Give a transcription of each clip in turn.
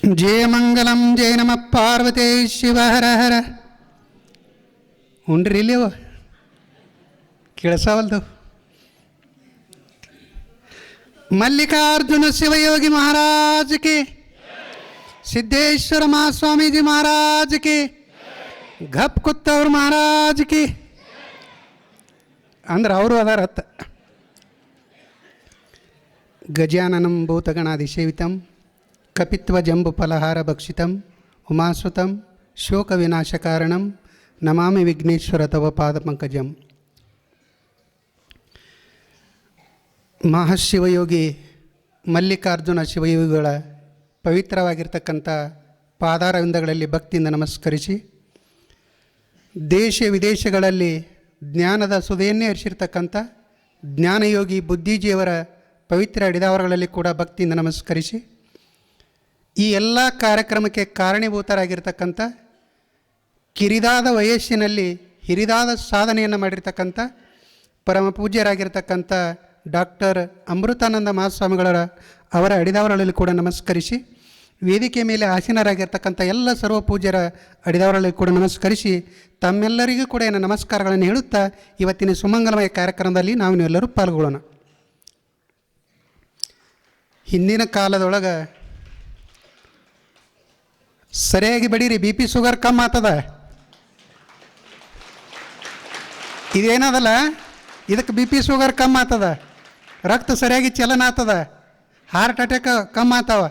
ಜಯ ಮಂಗಲಂ ಜಯ ನಮ ಪಾರ್ವತೇ ಶಿವ ಹರ ಹರ. ಉಂಡ್ರಿ ಇಲ್ಲಿವ ಕೇಳಿಸವಲ್ದು. ಮಲ್ಲಿಕಾರ್ಜುನ ಶಿವಯೋಗಿ ಮಹಾರಾಜ್ ಕಿ, ಸಿದ್ದೇಶ್ವರ ಮಹಾಸ್ವಾಮೀಜಿ ಮಹಾರಾಜ್ ಕಿ, ಘಪ್ ಕುತ್ತವ್ರ ಮಹಾರಾಜ್ ಕಿ ಅಂದ್ರೆ ಅವರು ಅದಾರತ್ತ. ಗಜಾನನಂ ಭೂತಗಣಾಧಿಸೇವಿತಂ ಕಪಿತ್ವ ಜಂಬು ಫಲಹಾರ ಭಕ್ಷಿತಂ ಉಮಾಸುತಂ ಶೋಕ ವಿನಾಶಕಾರಣಂ ನಮಾಮಿ ವಿಘ್ನೇಶ್ವರ ತವ ಪಾದ ಪಂಕಜಂ. ಮಹಾಶಿವಯೋಗಿ ಮಲ್ಲಿಕಾರ್ಜುನ ಶಿವಯೋಗಿಗಳ ಪವಿತ್ರವಾಗಿರ್ತಕ್ಕಂಥ ಪಾದಾರವಿಂದಗಳಲ್ಲಿ ಭಕ್ತಿಯಿಂದ ನಮಸ್ಕರಿಸಿ, ದೇಶ ವಿದೇಶಗಳಲ್ಲಿ ಜ್ಞಾನದ ಸುದೆಯನ್ನೇ ಹರಿಸಿರ್ತಕ್ಕಂಥ ಜ್ಞಾನಯೋಗಿ ಬುದ್ಧಿಜಿಯವರ ಪವಿತ್ರ ಅಡಿದಾವರಗಳಲ್ಲಿ ಕೂಡ ಭಕ್ತಿಯಿಂದ ನಮಸ್ಕರಿಸಿ, ಈ ಎಲ್ಲ ಕಾರ್ಯಕ್ರಮಕ್ಕೆ ಕಾರಣೀಭೂತರಾಗಿರ್ತಕ್ಕಂಥ ಕಿರಿದಾದ ವಯಸ್ಸಿನಲ್ಲಿ ಹಿರಿದಾದ ಸಾಧನೆಯನ್ನು ಮಾಡಿರ್ತಕ್ಕಂಥ ಪರಮ ಪೂಜ್ಯರಾಗಿರ್ತಕ್ಕಂಥ ಡಾಕ್ಟರ್ ಅಮೃತಾನಂದ ಅವರ ಅಡಿದಾವರಗಳಲ್ಲಿ ಕೂಡ ನಮಸ್ಕರಿಸಿ, ವೇದಿಕೆ ಮೇಲೆ ಆಸೀನರಾಗಿರ್ತಕ್ಕಂಥ ಎಲ್ಲ ಸರ್ವ ಪೂಜ್ಯರ ಅಡಿದಾವರಗಳಲ್ಲಿ ಕೂಡ ನಮಸ್ಕರಿಸಿ, ತಮ್ಮೆಲ್ಲರಿಗೂ ಕೂಡ ಏನು ನಮಸ್ಕಾರಗಳನ್ನು ಹೇಳುತ್ತಾ ಇವತ್ತಿನ ಸುಮಂಗಲಮಯ ಕಾರ್ಯಕ್ರಮದಲ್ಲಿ ನಾವು ನೀವೆಲ್ಲರೂ ಪಾಲ್ಗೊಳ್ಳೋಣ. ಹಿಂದಿನ ಕಾಲದೊಳಗೆ ಸರಿಯಾಗಿ ಬಡೀರಿ, ಬಿ ಪಿ ಶುಗರ್ ಕಮ್ಮಿ ಆಗ್ತದ. ಇದೇನದಲ್ಲ, ಇದಕ್ಕೆ ಬಿ ಪಿ ಶುಗರ್ ಕಮ್ಮಿ ಆಗ್ತದ, ರಕ್ತ ಸರಿಯಾಗಿ ಚಲನ ಆಗ್ತದ, ಹಾರ್ಟ್ ಅಟ್ಯಾಕ್ ಕಮ್ಮಿ ಆಗ್ತಾವ.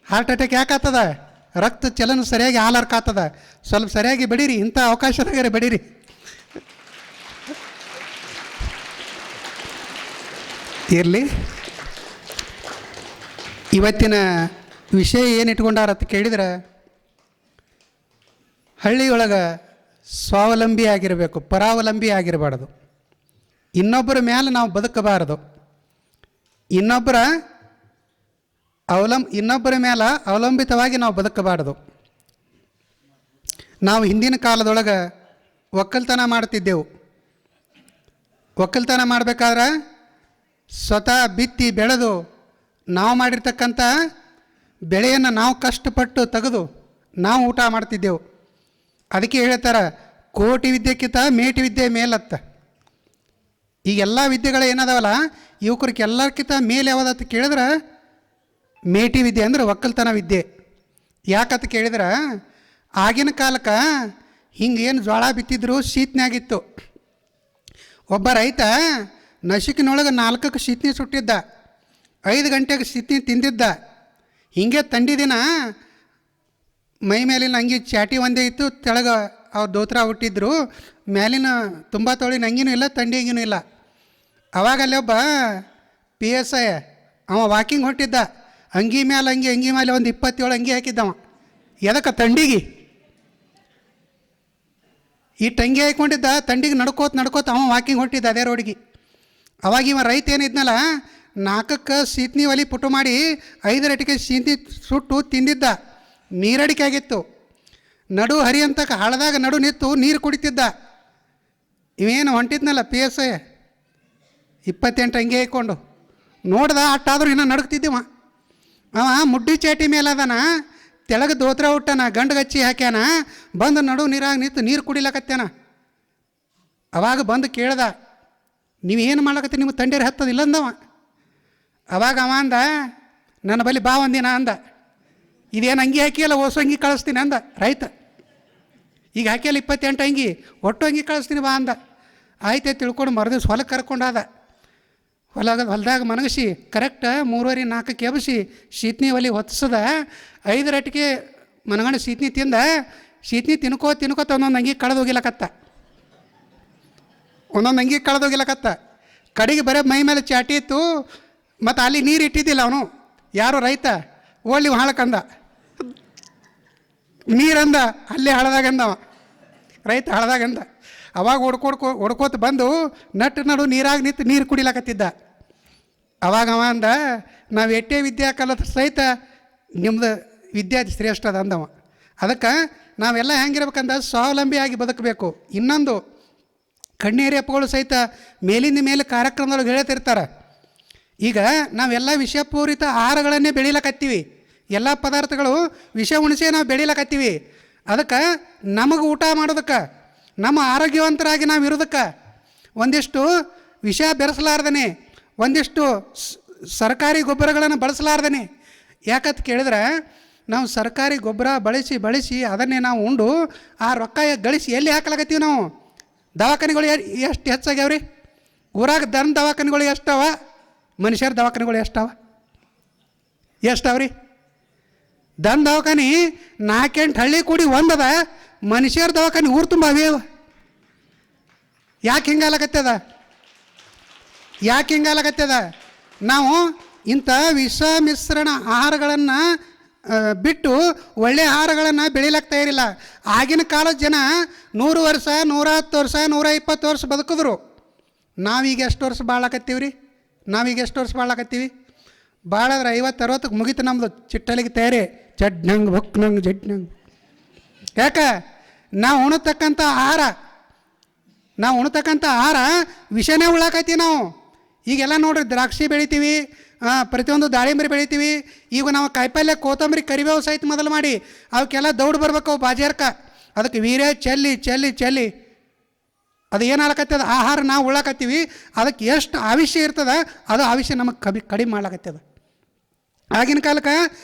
ಹಾರ್ಟ್ ಅಟ್ಯಾಕ್ ಯಾಕೆ ಆಗ್ತದ? ರಕ್ತ ಚಲನ ಸರಿಯಾಗಿ ಹಾಲರ್ಕ ಆಗ್ತದ. ಸ್ವಲ್ಪ ಸರಿಯಾಗಿ ಬಡೀರಿ, ಇಂಥ ಅವಕಾಶದಾಗರೆ ಬಡೀರಿ. ಇರಲಿ, ಇವತ್ತಿನ ವಿಷಯ ಏನು ಇಟ್ಕೊಂಡಾರ ಅಂತ ಕೇಳಿದ್ರೆ, ಹಳ್ಳಿಯೊಳಗೆ ಸ್ವಾವಲಂಬಿ ಆಗಿರಬೇಕು, ಪರಾವಲಂಬಿ ಆಗಿರಬಾರ್ದು. ಇನ್ನೊಬ್ಬರ ಮೇಲೆ ನಾವು ಬದುಕಬಾರದು. ಇನ್ನೊಬ್ಬರ ಮೇಲೆ ಅವಲಂಬಿತವಾಗಿ ನಾವು ಬದುಕಬಾರದು. ನಾವು ಹಿಂದಿನ ಕಾಲದೊಳಗೆ ಒಕ್ಕಲ್ತನ ಮಾಡ್ತಿದ್ದೆವು. ಒಕ್ಕಲ್ತನ ಮಾಡಬೇಕಾದ್ರೆ ಸ್ವತಃ ಬಿತ್ತಿ ಬೆಳೆದು ನಾವು ಮಾಡಿರ್ತಕ್ಕಂಥ ಬೆಳೆಯನ್ನು ನಾವು ಕಷ್ಟಪಟ್ಟು ತೆಗೆದು ನಾವು ಊಟ ಮಾಡ್ತಿದ್ದೆವು. ಅದಕ್ಕೆ ಹೇಳ್ತಾರೆ, ಕೋಟಿ ವಿದ್ಯೆಕ್ಕಿಂತ ಮೇಟಿ ವಿದ್ಯೆ ಮೇಲತ್ತ. ಈಗೆಲ್ಲ ವಿದ್ಯೆಗಳು ಏನದಾವಲ್ಲ, ಯುವಕರಿಗೆ ಎಲ್ಲಕ್ಕಿಂತ ಮೇಲೆ ಯಾವುದಂತ ಕೇಳಿದ್ರೆ ಮೇಟಿ ವಿದ್ಯೆ ಅಂದ್ರೆ ಒಕ್ಕಲ್ತನ ವಿದ್ಯೆ. ಯಾಕಂತ ಕೇಳಿದ್ರೆ, ಆಗಿನ ಕಾಲಕ್ಕೆ ಹಿಂಗೇನು ಜೋಳ ಬಿತ್ತಿದ್ರು ಶೀತನಾಗಿತ್ತು. ಒಬ್ಬ ರೈತ ನಸಿಕಿನೊಳಗೆ 4ಕ್ಕೆ ಶೀತನಿ ಸುಟ್ಟಿದ್ದ, 5 ಗಂಟೆಗೆ ಶೀತನಿ ತಿಂದಿದ್ದ. ಹೀಗೆ ತಂಡಿ ದಿನ ಮೈ ಮೇಲಿನ ಅಂಗಿ ಚಾಟಿ ಒಂದೇ ಇತ್ತು, ತೆಳಗೆ ಅವ್ರು ದೋತ್ರ ಹುಟ್ಟಿದ್ರು, ಮೇಲಿನ ತುಂಬ ತೊಳಿನ ಅಂಗಿನೂ ಇಲ್ಲ, ತಂಡಿ ಅಂಗಿನೂ ಇಲ್ಲ. ಅವಾಗ ಅಲ್ಲಿ ಒಬ್ಬ PSI ಅವ ವಾಕಿಂಗ್ ಹೊಟ್ಟಿದ್ದ, ಅಂಗಿ ಮೇಲೆ ಅಂಗಿ ಮೇಲೆ ಒಂದು 27 ಅಂಗಿ ಹಾಕಿದ್ದವ. ಎದಕ್ಕೆ? ತಂಡಿಗೆ. ಈ ಟಂಗಿ ಹಾಕ್ಕೊಂಡಿದ್ದ, ತಂಡಿಗೆ ನಡ್ಕೋತ ಅವ ವಾಕಿಂಗ್ ಹೊಟ್ಟಿದ್ದ ಅದೇ ರೋಡಿಗೆ. ಅವಾಗ ಇವ ರೈತ ಏನಿದ್ನಲ್ಲ, 4ಕ್ಕೆ ಶೀತನಿ ಒಲಿ ಪುಟ್ಟು ಮಾಡಿ 5 ರಟಿಗೆ ಶೀತನಿ ಸುಟ್ಟು ತಿಂದಿದ್ದ. ನೀರಡಿಕೆ ಆಗಿತ್ತು. ನಡು ಹರಿಯಂತಕ್ಕೆ ಹಳದಾಗ ನಡು ನಿಂತು ನೀರು ಕುಡಿತಿದ್ದ. ಇವೇನು ಹೊಂಟಿದ್ನಲ್ಲ PSI 28 ಅಂಗಿ ಹಾಕ್ಕೊಂಡು ನೋಡ್ದ, ಅಟ್ಟಾದರೂ ಇನ್ನೂ ನಡುಕ್ತಿದ್ದೀವ. ಅವ ಮುಡ್ಡಿ ಚಾಟಿ ಮೇಲೆ ಅದಾನ, ತೆಳಗೆ ದೋತ್ರ ಹುಟ್ಟಾನ, ಗಂಡುಗಚ್ಚಿ ಹಾಕ್ಯಾನ, ಬಂದು ನಡು ನೀರಾಗ ನಿಂತು ನೀರು ಕುಡಿಲಕತ್ಯಾನ. ಅವಾಗ ಬಂದು ಕೇಳ್ದ, ನೀವೇನು ಮಾಡ್ಲಕತ್ತಿ, ನಿಮ್ಮ ತಂಡೇರು ಹತ್ತದಿಲ್ಲ ಅಂದವ. ಅವಾಗ ಅವ ಅಂದ, ನನ್ನ ಬಳಿ ಬಾ ಒಂದಿನ ಅಂದ. ಇದೇನು ಅಂಗಿ ಹಾಕಿಯಲ್ಲ, ಹೊಸ ಅಂಗಿ ಕಳಿಸ್ತೀನಿ ಅಂದ ರೈತ. ಈಗ ಹಾಕಿಯಲ್ಲ 28 ಅಂಗಿ, ಒಟ್ಟು ಅಂಗಿ ಕಳಿಸ್ತೀನಿ ಬಾ ಅಂದ. ಆಯ್ತು ತಿಳ್ಕೊಂಡು ಮರದಿವ್ಸ ಹೊಲಕ್ಕೆ ಕರ್ಕೊಂಡಾದ. ಹೊಲದಾಗ ಮನಗಿಸಿ ಕರೆಕ್ಟ್ 3:30-4ಕ್ಕೆ ಎಬ್ಬಿಸಿ ಶೀತನಿ ಒಲಿ ಹೊತ್ತಿಸದ. 5 ರಟಿಗೆ ಮನಗಂಡು ಶೀತನಿ ತಿಂದ. ಶೀತನಿ ತಿನ್ಕೋತ ಒಂದೊಂದು ಅಂಗಿ ಕಳೆದೋಗಿಲಕತ್ತ. ಕಡೆಗೆ ಬರೀ ಮೈ ಮೇಲೆ ಚಾಟಿ ಇತ್ತು, ಮತ್ತು ಅಲ್ಲಿ ನೀರು ಇಟ್ಟಿದ್ದಿಲ್ಲ ಅವನು, ಯಾರೋ ರೈತ ಓಲಿ ಹಾಳಕಂದ, ನೀರಂದ, ಅಲ್ಲೇ ಹಳದಾಗಂದವ ರೈತ, ಹಳದಾಗಂದ. ಅವಾಗ ಹೊಡ್ಕೋತ ಬಂದು ನಡು ನೀರಾಗ ನಿಂತು ನೀರು ಕುಡಿಲಕತ್ತಿದ್ದ. ಅವಾಗ ಅವ ಅಂದ, ನಾವು ಎಟ್ಟೇ ವಿದ್ಯಾ ಕಲಿತ ಸಹಿತ ನಿಮ್ಮದು ವಿದ್ಯಾ ಶ್ರೇಷ್ಠ ಅದ ಅಂದವ. ಅದಕ್ಕೆ ನಾವೆಲ್ಲ ಹೆಂಗಿರ್ಬೇಕಂದ ಸ್ವಾವಲಂಬಿಯಾಗಿ ಬದುಕಬೇಕು. ಇನ್ನೊಂದು, ಕಣ್ಣೀರಿ ಅಪ್ಪಗಳು ಸಹಿತ ಮೇಲಿಂದ ಮೇಲೆ ಕಾರ್ಯಕ್ರಮದೊಳಗೆ ಹೇಳ್ತಿರ್ತಾರೆ. ಈಗ ನಾವೆಲ್ಲ ವಿಷಪೂರಿತ ಆಹಾರಗಳನ್ನೇ ಬೆಳೀಲಕತ್ತೀವಿ. ಎಲ್ಲ ಪದಾರ್ಥಗಳು ವಿಷ ಉಣಿಸೇ ನಾವು ಬೆಳಿಲಕತ್ತೀವಿ. ಅದಕ್ಕೆ ನಮಗೆ ಊಟ ಮಾಡೋದಕ್ಕೆ, ನಮ್ಮ ಆರೋಗ್ಯವಂತರಾಗಿ ನಾವು ಇರೋದಕ್ಕೆ ಒಂದಿಷ್ಟು ವಿಷ ಬೆರೆಸಲಾರ್ದೇ, ಒಂದಿಷ್ಟು ಸರ್ಕಾರಿ ಗೊಬ್ಬರಗಳನ್ನು ಬಳಸಲಾರ್ದೇ. ಯಾಕಂತ ಕೇಳಿದ್ರೆ ನಾವು ಸರ್ಕಾರಿ ಗೊಬ್ಬರ ಬಳಸಿ ಅದನ್ನೇ ನಾವು ಉಂಡು ಆ ರೊಕ್ಕ ಗಳಿಸಿ ಎಲ್ಲಿ ಹಾಕ್ಲಾಕತ್ತೀವಿ ನಾವು? ದವಾಖಾನೆಗಳು ಎಷ್ಟು ಹೆಚ್ಚಾಗ್ಯಾವ ರೀ? ಊರಾಗ ದವಾಖಾನೆಗಳು ಎಷ್ಟವ? ಮನುಷ್ಯರ ದವಾಖಾನೆಗಳು ಎಷ್ಟವ ರೀ? ದವಾಖಾನೆ 4-8 ಹಳ್ಳಿ ಕೂಡಿ ಒಂದದ, ಮನುಷ್ಯರ ದವಾಖಾನೆ ಊರು ತುಂಬ ಅವೇವ. ಯಾಕೆ ಹಿಂಗಾಲಕತ್ತದ? ನಾವು ಇಂಥ ವಿಷ ಮಿಶ್ರಣ ಆಹಾರಗಳನ್ನು ಬಿಟ್ಟು ಒಳ್ಳೆಯ ಆಹಾರಗಳನ್ನು ಬೆಳಿಲಕ್ಕೆ ತಯಾರಿಲ್ಲ. ಆಗಿನ ಕಾಲದ ಜನ 100 ವರ್ಷ, 110 ವರ್ಷ, 120 ವರ್ಷ ಬದುಕಿದ್ರು. ನಾವೀಗ ಎಷ್ಟು ವರ್ಷ ಬಾಳಕತ್ತೀವಿ? ಭಾಳಾದ್ರೆ 50-60ಕ್ಕೆ ಮುಗಿತು ನಮ್ಮದು ಚಿಟ್ಟಲಿಗೆ ತಯಾರಿ. ಚಡ್ನಂಗೆ ಬುಕ್ನಂಗೆ ಜಡ್ನಂಗೆ. ಯಾಕೆ? ನಾವು ಉಣತಕ್ಕಂಥ ಆಹಾರ ವಿಷನೇ ಉಳ್ಳಾಕತ್ತೀವಿ ನಾವು. ಈಗೆಲ್ಲ ನೋಡ್ರಿ, ದ್ರಾಕ್ಷಿ ಬೆಳಿತೀವಿ, ಪ್ರತಿಯೊಂದು ದಾಳಿಂಬರಿ ಬೆಳಿತೀವಿ. ಈಗ ನಾವು ಕಾಯಿಪಲ್ಯ, ಕೊತ್ತಂಬರಿ, ಕರಿಬೇವು ಸಹಿತ ಮೊದಲು ಮಾಡಿ ಅವಕ್ಕೆಲ್ಲ ದೌಡು ಬರ್ಬೇಕು ಅವು ಬಾಜಾರ್ಕ. ಅದಕ್ಕೆ ವೀರ್ಯ ಚೆಲ್ಲಿ ಅದು ಏನಾಗಕತ್ತದ? ಆಹಾರ ನಾವು ಉಳ್ಳಾಕತ್ತೀವಿ. ಅದಕ್ಕೆ ಎಷ್ಟು ಆವಿಷ್ಯ ಇರ್ತದೆ ಅದು ಆವಿಷ್ಯ ನಮಗೆ ಕಡಿಮೆ ಮಾಡ್ಲಾಕತ್ತದ. ಆಗಿನ ಕಾಲಕ್ಕೆ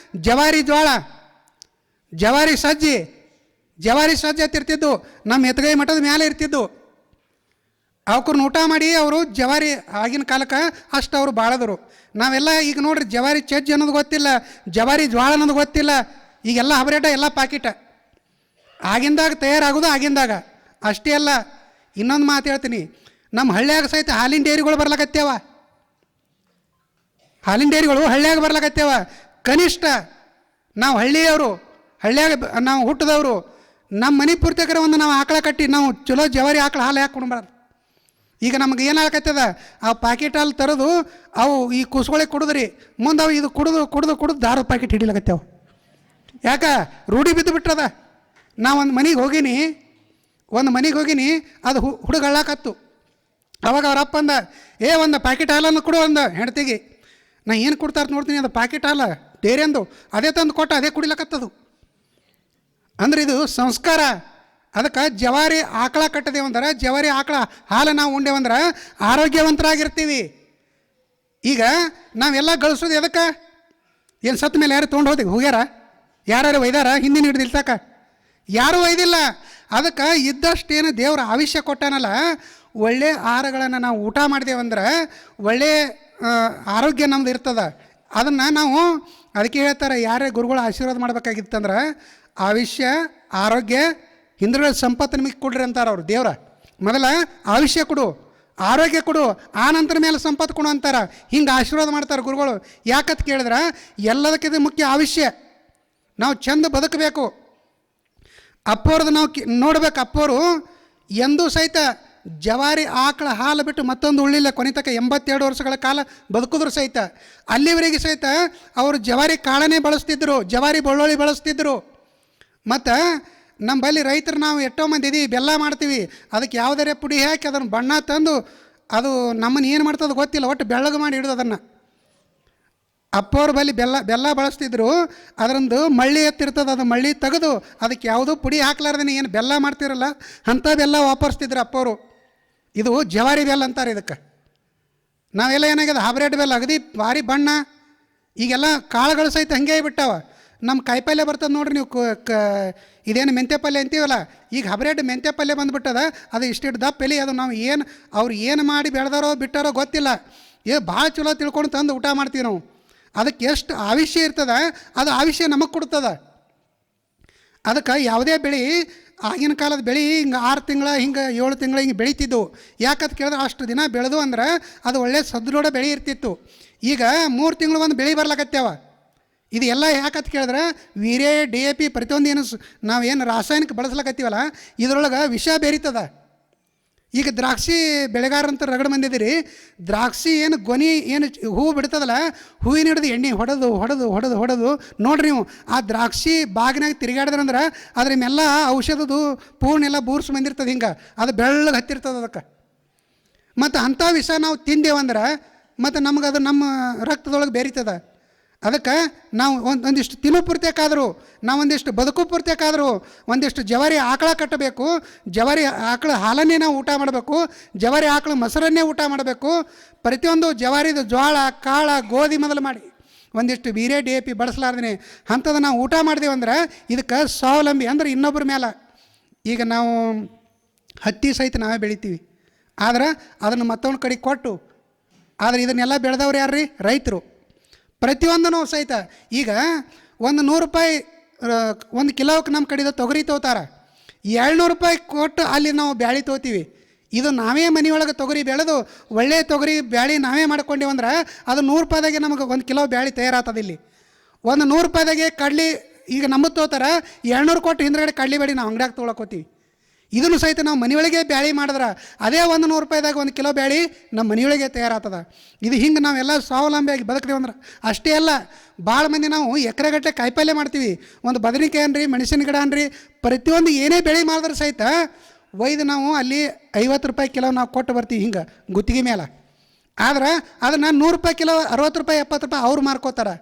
ಜವಾರಿ ಜೋಳ, ಜವಾರಿ ಸಜ್ಜಿ ಅಂತ ಇರ್ತಿದ್ದು. ನಮ್ಮ ಎತ್ತಗೈ ಮಠದ ಮೇಲೆ ಇರ್ತಿದ್ದು. ಅವ್ರನ್ನ ಊಟ ಮಾಡಿ ಅವರು ಜವಾರಿ ಆಗಿನ ಕಾಲಕ್ಕೆ ಅಷ್ಟು ಅವರು ಬಾಳದರು. ನಾವೆಲ್ಲ ಈಗ ನೋಡ್ರಿ, ಜವಾರಿ ಚಜ್ಜಿ ಅನ್ನೋದು ಗೊತ್ತಿಲ್ಲ, ಜವಾರಿ ಜ್ವಾಳ ಅನ್ನೋದು ಗೊತ್ತಿಲ್ಲ. ಈಗೆಲ್ಲ ಹಬ್ರೇಟ, ಎಲ್ಲ ಪಾಕಿಟ. ಆಗಿಂದಾಗ ತಯಾರಾಗೋದು ಆಗಿಂದಾಗ ಅಷ್ಟೇ ಅಲ್ಲ. ಇನ್ನೊಂದು ಮಾತು ಹೇಳ್ತೀನಿ, ನಮ್ಮ ಹಳ್ಳಿಯಾಗ ಸಹಿತ ಹಾಲಿನ ಡೈರಿಗಳು ಬರ್ಲಕತ್ತೇವ. ಕನಿಷ್ಠ ನಾವು ಹಳ್ಳಿಯವರು, ಹಳ್ಳಿಯಾಗ ನಾವು ಹುಟ್ಟಿದವರು, ನಮ್ಮ ಮನೆ ಪೂರ್ತಿಕರ ಒಂದು ನಾವು ಆಕಳ ಕಟ್ಟಿ ನಾವು ಚಲೋ ಜವಾರಿ ಆಕಳ ಹಾಲು ಹಾಕ್ಕೊಂಡು ಬರೋದು. ಈಗ ನಮ್ಗೆ ಏನಾಗತ್ತದ? ಆ ಪ್ಯಾಕೆಟ್ ಹಾಲು ತರೋದು ಅವು ಈ ಕುಸ್ಗಳಿಗೆ ಕುಡಿದ್ರಿ, ಮುಂದೆ ಅವು ಇದು ಕುಡಿದು ದಾರದ ಪ್ಯಾಕೆಟ್ ಹಿಡಿಲಕತ್ತೇವೆ. ಯಾಕೆ? ರೂಢಿ ಬಿದ್ದು ಬಿಟ್ರದ. ನಾವು ಒಂದು ಮನೆಗೆ ಹೋಗಿನಿ, ಅದು ಹುಡುಗ ಹಳ್ಳಾಕತ್ತು. ಅವಾಗ ಅವ್ರ ಅಪ್ಪ ಅಂದ, ಒಂದು ಪ್ಯಾಕೆಟ್ ಹಾಲನ್ನು ಕೊಡು ಒಂದು ಹೆಂಡ್ತಿಗೆ. ನಾ ಏನು ಕೊಡ್ತಾರೆ ನೋಡ್ತೀನಿ, ಅದು ಪ್ಯಾಕೆಟ್ ಹಾಲು ಡೇರಿ ಅಂದು ಅದೇ ತಂದು ಕೊಟ್ಟು ಅದೇ ಕುಡಿಲಕತ್ತದು. ಅಂದ್ರೆ ಇದು ಸಂಸ್ಕಾರ. ಅದಕ್ಕೆ ಜವಾರಿ ಆಕಳ ಕಟ್ಟದೇವಂದ್ರೆ, ಜವಾರಿ ಆಕಳ ಹಾಲು ನಾವು ಉಂಡೇವಂದ್ರೆ ಆರೋಗ್ಯವಂತರಾಗಿರ್ತೀವಿ. ಈಗ ನಾವೆಲ್ಲ ಗಳಿಸೋದು ಎದಕ್ಕೆ? ಏನು ಸತ್ತ ಮೇಲೆ ಯಾರು ತೊಗೊಂಡು ಹೋಗ್ಯಾರ? ಯಾರು ಒಯ್ದಾರ? ಹಿಂದಿನ ಹಿಡಿದು ಇಲ್ತಾಕ ಯಾರೂ ಒಯ್ದಿಲ್ಲ. ಅದಕ್ಕೆ ಇದ್ದಷ್ಟೇನು ದೇವ್ರ ಆವಿಷ್ಯ ಕೊಟ್ಟಾನಲ್ಲ, ಒಳ್ಳೆಯ ಆಹಾರಗಳನ್ನು ನಾವು ಊಟ ಮಾಡಿದೆವಂದ್ರೆ ಒಳ್ಳೆಯ ಆರೋಗ್ಯ ನಮ್ದು ಇರ್ತದೆ. ಅದನ್ನು ನಾವು ಅದಕ್ಕೆ ಹೇಳ್ತಾರೆ, ಯಾರೇ ಗುರುಗಳು ಆಶೀರ್ವಾದ ಮಾಡ್ಬೇಕಾಗಿತ್ತಂದ್ರೆ ಆವಿಷ್ಯ, ಆರೋಗ್ಯ, ಹಿಂದುಗಳ ಸಂಪತ್ತು ನಿಮಗೆ ಕೊಡ್ರಿ ಅಂತಾರೆ ಅವರು. ದೇವ್ರ ಮೊದಲ ಆವಿಷ್ಯ ಕೊಡು, ಆರೋಗ್ಯ ಕೊಡು, ಆ ನಂತರ ಮೇಲೆ ಸಂಪತ್ತು ಕೊಡು ಅಂತಾರೆ. ಹಿಂಗೆ ಆಶೀರ್ವಾದ ಮಾಡ್ತಾರೆ ಗುರುಗಳು. ಯಾಕಂತ ಕೇಳಿದ್ರೆ ಎಲ್ಲದಕ್ಕಿಂತ ಮುಖ್ಯ ಆವಿಷ್ಯ. ನಾವು ಚಂದ ಬದುಕಬೇಕು. ಅಪ್ಪವ್ರದ್ದು ನಾವು ನೋಡ್ಬೇಕು. ಅಪ್ಪವರು ಎಂದೂ ಸಹಿತ ಜವಾರಿ ಆಕಳ ಹಾಲು ಬಿಟ್ಟು ಮತ್ತೊಂದು ಉಳ್ಳಿಲ್ಲ. ಕೊನೆತಕ್ಕ 82 ವರ್ಷಗಳ ಕಾಲ ಬದುಕಿದ್ರು ಸಹಿತ, ಅಲ್ಲಿವರೆಗೆ ಸಹಿತ ಅವರು ಜವಾರಿ ಕಾಳನೇ ಬಳಸ್ತಿದ್ರು, ಜವಾರಿ ಬೆಳ್ಳುಳ್ಳಿ ಬಳಸ್ತಿದ್ರು. ಮತ್ತು ನಮ್ಮ ಬಳಿ ರೈತರು ನಾವು ಎಷ್ಟೋ ಮಂದಿ ಇದೀವಿ, ಬೆಲ್ಲ ಮಾಡ್ತೀವಿ, ಅದಕ್ಕೆ ಯಾವುದೇ ಪುಡಿ ಹಾಕಿ ಅದನ್ನು ಬಣ್ಣ ತಂದು ಅದು ನಮ್ಮನ್ನು ಏನು ಮಾಡ್ತದೆ ಗೊತ್ತಿಲ್ಲ, ಒಟ್ಟು ಬೆಳ್ಳಗೆ ಮಾಡಿ ಹಿಡಿದು ಅದನ್ನು. ಅಪ್ಪವ್ರ ಬಳಿ ಬೆಲ್ಲ ಬಳಸ್ತಿದ್ರು. ಅದರಂದು ಮಳ್ಳಿ ಎತ್ತಿರ್ತದೆ, ಅದು ಮಳ್ಳಿ ತೆಗೆದು ಅದಕ್ಕೆ ಯಾವುದೂ ಪುಡಿ ಹಾಕ್ಲಾರ್ದೇ ಏನು ಬೆಲ್ಲ ಮಾಡ್ತಿರಲ್ಲ ಅಂಥ ಬೆಲ್ಲ ವಾಪರಿಸ್ತಿದ್ರು ಅಪ್ಪವರು. ಇದು ಜವಾರಿ ಬೆಲ್ಲ ಅಂತಾರೆ ಇದಕ್ಕೆ. ನಾವೆಲ್ಲ ಏನಾಗಿದೆ, ಹೈಬ್ರಿಡ್ ಬೆಲ್ಲ ಅಗದಿ ಭಾರಿ ಬಣ್ಣ. ಈಗೆಲ್ಲ ಕಾಳುಗಳು ಸಹಿತ ಹಂಗೆ ಬಿಟ್ಟಾವ. ನಮ್ಮ ಕಾಯಿಪಲ್ಯ ಬರ್ತದೆ ನೋಡ್ರಿ, ನೀವು ಇದೇನು ಮೆಂತ್ಯ ಪಲ್ಯ ಅಂತೀವಲ್ಲ, ಈಗ ಹೈಬ್ರಿಡ್ ಮೆಂತ್ಯ ಪಲ್ಯ ಬಂದುಬಿಟ್ಟದ. ಅದು ಇಷ್ಟಿಟ್ಟು ದಪ್ಪ ಎಲೆ. ಅದು ನಾವು ಅವ್ರು ಏನು ಮಾಡಿ ಬೆಳೆದಾರೋ ಬಿಟ್ಟಾರೋ ಗೊತ್ತಿಲ್ಲ. ಭಾಳ ಚಲೋ ತಿಳ್ಕೊಂಡು ತಂದು ಊಟ ಮಾಡ್ತೀವಿ ನಾವು. ಅದಕ್ಕೆ ಎಷ್ಟು ಆವಿಷ್ಯ ಇರ್ತದೆ, ಅದು ಆವಿಷ್ಯ ನಮಗೆ ಕೊಡ್ತದೆ. ಅದಕ್ಕೆ ಯಾವುದೇ ಬೆಳೆ, ಆಗಿನ ಕಾಲದ ಬೆಳೆ ಹಿಂಗೆ 6 ತಿಂಗಳ, ಹಿಂಗೆ 7 ತಿಂಗಳ ಹಿಂಗೆ ಬೆಳೀತಿದ್ದು. ಯಾಕಂತ ಕೇಳಿದ್ರೆ ಅಷ್ಟು ದಿನ ಬೆಳೆದು ಅಂದ್ರೆ ಅದು ಒಳ್ಳೆ ಸದೃಢ ಬೆಳೆ ಇರ್ತಿತ್ತು. ಈಗ 3 ತಿಂಗಳು ಒಂದು ಬೆಳೆ ಬರ್ಲಕತ್ಯಾವ. ಇದು ಎಲ್ಲ ಯಾಕಂತ ಕೇಳಿದ್ರೆ ವೀರ್ಯ, DAP ಪ್ರತಿಯೊಂದು ಏನು ನಾವೇನು ರಾಸಾಯನಿಕ ಬಳಸ್ಲಕತ್ತೀವಲ್ಲ ಇದರೊಳಗೆ ವಿಷ ಬೇರಿತದ. ಈಗ ದ್ರಾಕ್ಷಿ ಬೆಳೆಗಾರಂತ ರಗಡ ಮಂದಿದ್ದೀರಿ, ದ್ರಾಕ್ಷಿ ಏನು ಗೊನೆ ಏನು ಹೂವು ಬಿಡ್ತದಲ್ಲ, ಹೂವಿನ ಹಿಡಿದು ಎಣ್ಣೆ ಹೊಡೆದು ನೋಡ್ರಿ ನೀವು ಆ ದ್ರಾಕ್ಷಿ ಬಾಗಿನಾಗ ತಿರುಗಾಡಿದ್ರಂದ್ರೆ ಅದ್ರ ಮೇಲೆಲ್ಲ ಔಷಧದ್ದು ಪೂರ್ಣ ಎಲ್ಲ ಬೂರ್ಸ್ ಬಂದಿರ್ತದೆ. ಹಿಂಗೆ ಅದು ಬೆಳ್ಳಗೆ ಹತ್ತಿರ್ತದೆ ಅದಕ್ಕೆ. ಮತ್ತು ಅಂಥ ವಿಷ ನಾವು ತಿಂದೇವಂದ್ರೆ ಮತ್ತು ನಮ್ಗೆ ಅದು ನಮ್ಮ ರಕ್ತದೊಳಗೆ ಬೇರಿತದ. ಅದಕ್ಕೆ ನಾವು ಒಂದಿಷ್ಟು ತಿನ್ನು ಪೂರ್ತಿಯಕ್ಕಾದರೂ ನಾವು ಒಂದಿಷ್ಟು ಬದುಕು ಪೂರ್ತಿಯಕ್ಕಾದರೂ ಒಂದಿಷ್ಟು ಜವಾರಿ ಆಕಳ ಕಟ್ಟಬೇಕು, ಜವಾರಿ ಆಕಳ ಹಾಲನ್ನೇ ನಾವು ಊಟ ಮಾಡಬೇಕು, ಜವಾರಿ ಆಕಳ ಮೊಸರನ್ನೇ ಊಟ ಮಾಡಬೇಕು. ಪ್ರತಿಯೊಂದು ಜವಾರಿದು ಜೋಳ ಕಾಳ ಗೋಧಿ ಮೊದಲು ಮಾಡಿ ಒಂದಿಷ್ಟು ಬೀರೆ DAP ಬಳಸಲಾರ್ದೇ ಅಂಥದ್ದು ನಾವು ಊಟ ಮಾಡಿದೆವಂದ್ರೆ ಇದಕ್ಕೆ ಸ್ವಾವಲಂಬಿ ಅಂದ್ರೆ ಇನ್ನೊಬ್ಬರ ಮೇಲೆ. ಈಗ ನಾವು ಹತ್ತಿ ಸಹಿತ ನಾವೇ ಬೆಳಿತೀವಿ, ಆದ್ರೆ ಅದನ್ನು ಮತ್ತೊಂದು ಕಡೆ ಕೊಟ್ಟು, ಆದರೆ ಇದನ್ನೆಲ್ಲ ಬೆಳೆದವ್ರು ಯಾರು ರೀ? ರೈತರು. ಪ್ರತಿಯೊಂದೂ ಸಹಿತ ಈಗ ಒಂದು 100 ರೂಪಾಯಿ ಒಂದು ಕಿಲೋಕ್ಕೆ ನಮ್ಮ ಕಡೆದು ತೊಗರಿ ತೊಗೋತಾರೆ, 200 ರೂಪಾಯಿ ಕೊಟ್ಟು ಅಲ್ಲಿ ನಾವು ಬ್ಯಾಳಿ ತೊಗೋತೀವಿ. ಇದು ನಾವೇ ಮನೆಯೊಳಗೆ ತೊಗರಿ ಬೆಳೆದು ಒಳ್ಳೆಯ ತೊಗರಿ ಬ್ಯಾಳಿ ನಾವೇ ಮಾಡ್ಕೊಂಡೇವಂದ್ರೆ ಅದು 100 ರೂಪಾಯಿದಾಗೆ ನಮಗೆ 1 ಕಿಲೋ ಬ್ಯಾಳಿ ತಯಾರಾಗ್ತದೆ. ಇಲ್ಲಿ ಒಂದು 100 ರೂಪಾಯಿದಾಗೆ ಕಡ್ಲಿ ಈಗ ನಮ್ಮದು ತೊಗೋತಾರೆ, 200 ಕೊಟ್ಟು ಹಿಂದ್ಗಡೆ ಕಡ್ಲಿ ಬೇಡಿ ನಾವು ಅಂಗಡಿಯಾಗ ತೊಗೊಳಕೋತೀವಿ. ಇದನ್ನು ಸಹಿತ ನಾವು ಮನೆಯೊಳಗೆ ಬ್ಯಾಳಿ ಮಾಡಿದ್ರೆ ಅದೇ 100 ರೂಪಾಯಿದಾಗ 1 ಕಿಲೋ ಬ್ಯಾಳಿ ನಮ್ಮ ಮನೆಯೊಳಗೆ ತಯಾರಾಗ್ತದೆ. ಇದು ಹಿಂಗೆ ನಾವೆಲ್ಲ ಸ್ವಾವಲಂಬಿಯಾಗಿ ಬದುಕ್ತೀವಿ ಅಂದ್ರೆ ಅಷ್ಟೇ ಅಲ್ಲ, ಭಾಳ ಮಂದಿ ನಾವು ಎಕರೆಗಟ್ಟಲೆ ಕಾಯಿಪಲ್ಯ ಮಾಡ್ತೀವಿ. ಒಂದು ಬದನೆಕಾಯಿ ಅನ್ರಿ, ಮೆಣಸಿನ ಗಿಡ ಅನ್ರಿ, ಪ್ರತಿಯೊಂದು ಏನೇ ಬೆಳೆ ಮಾಡಿದ್ರೆ ಸಹಿತ ಒಯ್ದು ನಾವು ಅಲ್ಲಿ 50 ರೂಪಾಯಿ ಕಿಲೋ ನಾವು ಕೊಟ್ಟು ಬರ್ತೀವಿ ಹಿಂಗೆ ಗುತ್ತಿಗೆ ಮೇಲೆ. ಆದ್ರೆ ಅದನ್ನು 100 ರೂಪಾಯಿ ಕಿಲೋ, 60 ರೂಪಾಯಿ 70 ರೂಪಾಯಿ ಅವ್ರು ಮಾರ್ಕೋತಾರೆ.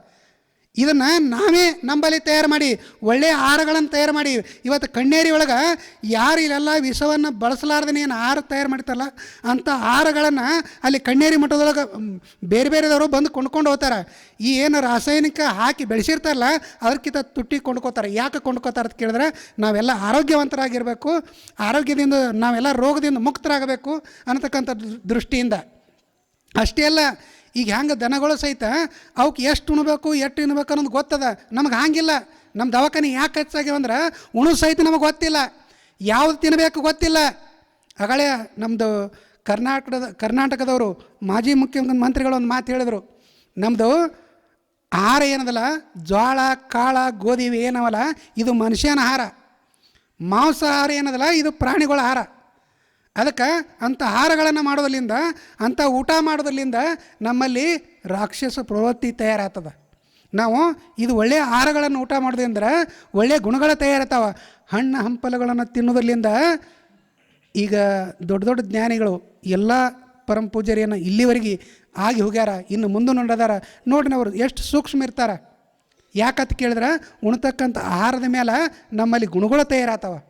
ಇದನ್ನು ನಾವೇ ನಂಬಲ್ಲಿ ತಯಾರು ಮಾಡಿ ಒಳ್ಳೆಯ ಆಹಾರಗಳನ್ನು ತಯಾರು ಮಾಡಿ ಇವತ್ತು ಕಣ್ಣೇರಿ ಒಳಗೆ ಯಾರು ಇಲ್ಲೆಲ್ಲ ವಿಷವನ್ನು ಬಳಸಲಾರ್ದೇ ಏನು ಆಹಾರ ತಯಾರು ಮಾಡ್ತಾರಲ್ಲ ಅಂಥ ಆಹಾರಗಳನ್ನು ಅಲ್ಲಿ ಕಣ್ಣೇರಿ ಮಠದೊಳಗೆ ಬೇರೆ ಬೇರೆದವರು ಬಂದು ಕೊಂಡ್ಕೊಂಡು ಹೋಗ್ತಾರೆ. ಈ ಏನು ರಾಸಾಯನಿಕ ಹಾಕಿ ಬೆಳೆಸಿರ್ತಾರಲ್ಲ ಅದಕ್ಕಿಂತ ತುಟ್ಟಿ ಕೊಂಡ್ಕೋತಾರೆ. ಯಾಕೆ ಕೊಂಡ್ಕೋತಾರೆ ಅಂತ ಕೇಳಿದ್ರೆ ನಾವೆಲ್ಲ ಆರೋಗ್ಯವಂತರಾಗಿರಬೇಕು, ಆರೋಗ್ಯದಿಂದ ನಾವೆಲ್ಲ ರೋಗದಿಂದ ಮುಕ್ತರಾಗಬೇಕು ಅನ್ನತಕ್ಕಂಥ ದೃಷ್ಟಿಯಿಂದ. ಅಷ್ಟೇ ಅಲ್ಲ, ಈಗ ಹೆಂಗೆ ದನಗಳು ಸಹಿತ ಅವಕ್ಕೆ ಎಷ್ಟು ಉಣ್ಬೇಕು ಎಷ್ಟು ತಿನ್ಬೇಕು ಅನ್ನೋದು ಗೊತ್ತದ, ನಮಗೆ ಹಾಗಿಲ್ಲ. ನಮ್ಮ ದವಾಖಾನೆ ಯಾಕೆ ಹೆಚ್ಚಾಗ್ಯಾವಂದ್ರೆ ಉಣು ಸಹಿತ ನಮಗೆ ಗೊತ್ತಿಲ್ಲ, ಯಾವುದು ತಿನ್ನಬೇಕು ಗೊತ್ತಿಲ್ಲ. ಆಗಳೇ ನಮ್ಮದು ಕರ್ನಾಟಕದವರು ಮಾಜಿ ಮುಖ್ಯಮಂತ್ರಿಗಳು ಒಂದು ಮಾತು ಹೇಳಿದರು, ನಮ್ಮದು ಆಹಾರ ಏನದಲ್ಲ ಜೋಳ ಕಾಳ ಗೋಧಿ ಏನವಲ್ಲ ಇದು ಮನುಷ್ಯನ ಆಹಾರ, ಮಾಂಸಾಹಾರ ಏನದಲ್ಲ ಇದು ಪ್ರಾಣಿಗಳ ಆಹಾರ. ಅದಕ್ಕೆ ಅಂಥ ಆಹಾರಗಳನ್ನು ಮಾಡೋದ್ರಿಂದ ಅಂಥ ಊಟ ಮಾಡೋದ್ರಿಂದ ನಮ್ಮಲ್ಲಿ ರಾಕ್ಷಸ ಪ್ರವೃತ್ತಿ ತಯಾರಾಗ್ತದೆ. ನಾವು ಇದು ಒಳ್ಳೆಯ ಆಹಾರಗಳನ್ನು ಊಟ ಮಾಡೋದ್ರಿಂದ ಒಳ್ಳೆಯ ಗುಣಗಳು ತಯಾರಾಗ್ತಾವೆ. ಹಣ್ಣು ಹಂಪಲುಗಳನ್ನು ತಿನ್ನೋದ್ರಿಂದ ಈಗ ದೊಡ್ಡ ದೊಡ್ಡ ಜ್ಞಾನಿಗಳು ಎಲ್ಲ ಪರಮ ಪೂಜಾರಿಯನ್ನು ಇಲ್ಲಿವರೆಗೆ ಆಗಿ ಹೋಗ್ಯಾರ, ಇನ್ನು ಮುಂದೆ ನೋಡದಾರ. ನೋಡ್ರಿ ಅವರು ಎಷ್ಟು ಸೂಕ್ಷ್ಮ ಇರ್ತಾರೆ. ಯಾಕಂತ ಕೇಳಿದ್ರೆ ಉಣ್ತಕ್ಕಂಥ ಆಹಾರದ ಮೇಲೆ ನಮ್ಮಲ್ಲಿ ಗುಣಗಳು ತಯಾರಾಗ್ತಾವೆ.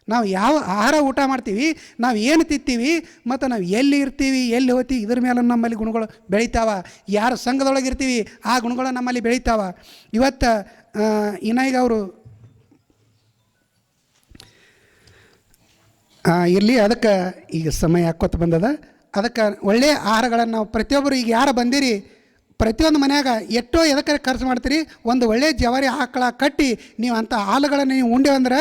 ನಾವು ಯಾವ ಆಹಾರ ಊಟ ಮಾಡ್ತೀವಿ, ನಾವು ಏನು ತಿಂತೀವಿ ಮತ್ತು ನಾವು ಎಲ್ಲಿ ಇರ್ತೀವಿ ಎಲ್ಲಿ ಹೋಗ್ತೀವಿ ಇದ್ರ ಮೇಲೆ ನಮ್ಮಲ್ಲಿ ಗುಣಗಳು ಬೆಳಿತಾವ. ಯಾರು ಸಂಘದೊಳಗೆ ಇರ್ತೀವಿ ಆ ಗುಣಗಳು ನಮ್ಮಲ್ಲಿ ಬೆಳಿತಾವ. ಇವತ್ತು ಈಗ ಅವರು ಇರಲಿ, ಅದಕ್ಕೆ ಈಗ ಸಮಯ ಹಾಕೋತ ಬಂದದ. ಅದಕ್ಕೆ ಒಳ್ಳೆಯ ಆಹಾರಗಳನ್ನು ನಾವು ಪ್ರತಿಯೊಬ್ಬರು ಈಗ ಯಾರು ಬಂದಿರಿ ಪ್ರತಿಯೊಂದು ಮನ್ಯಾಗ ಎಷ್ಟೋ ಎದಕ್ಕೆ ಖರ್ಚು ಮಾಡ್ತೀರಿ, ಒಂದು ಒಳ್ಳೆಯ ಜವಾರಿ ಆಕಳ ಕಟ್ಟಿ ನೀವು ಅಂಥ ಹಾಲುಗಳನ್ನು ನೀವು ಉಂಡೆವಂದ್ರೆ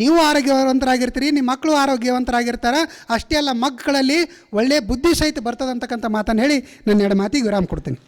ನೀವು ಆರೋಗ್ಯವಂತರಾಗಿರ್ತೀರಿ, ನಿಮ್ಮ ಮಕ್ಕಳು ಆರೋಗ್ಯವಂತರಾಗಿರ್ತಾರೆ. ಅಷ್ಟೇ ಅಲ್ಲ, ಮಕ್ಕಳಲ್ಲಿ ಒಳ್ಳೆಯ ಬುದ್ಧಿ ಸಹಿತ ಬರ್ತದೆ ಅಂತಕ್ಕಂಥ ಮಾತನ್ನು ಹೇಳಿ ನನ್ನ ಎರಡು ಮಾತಿಗೆ ವಿರಾಮ ಕೊಡ್ತೀನಿ.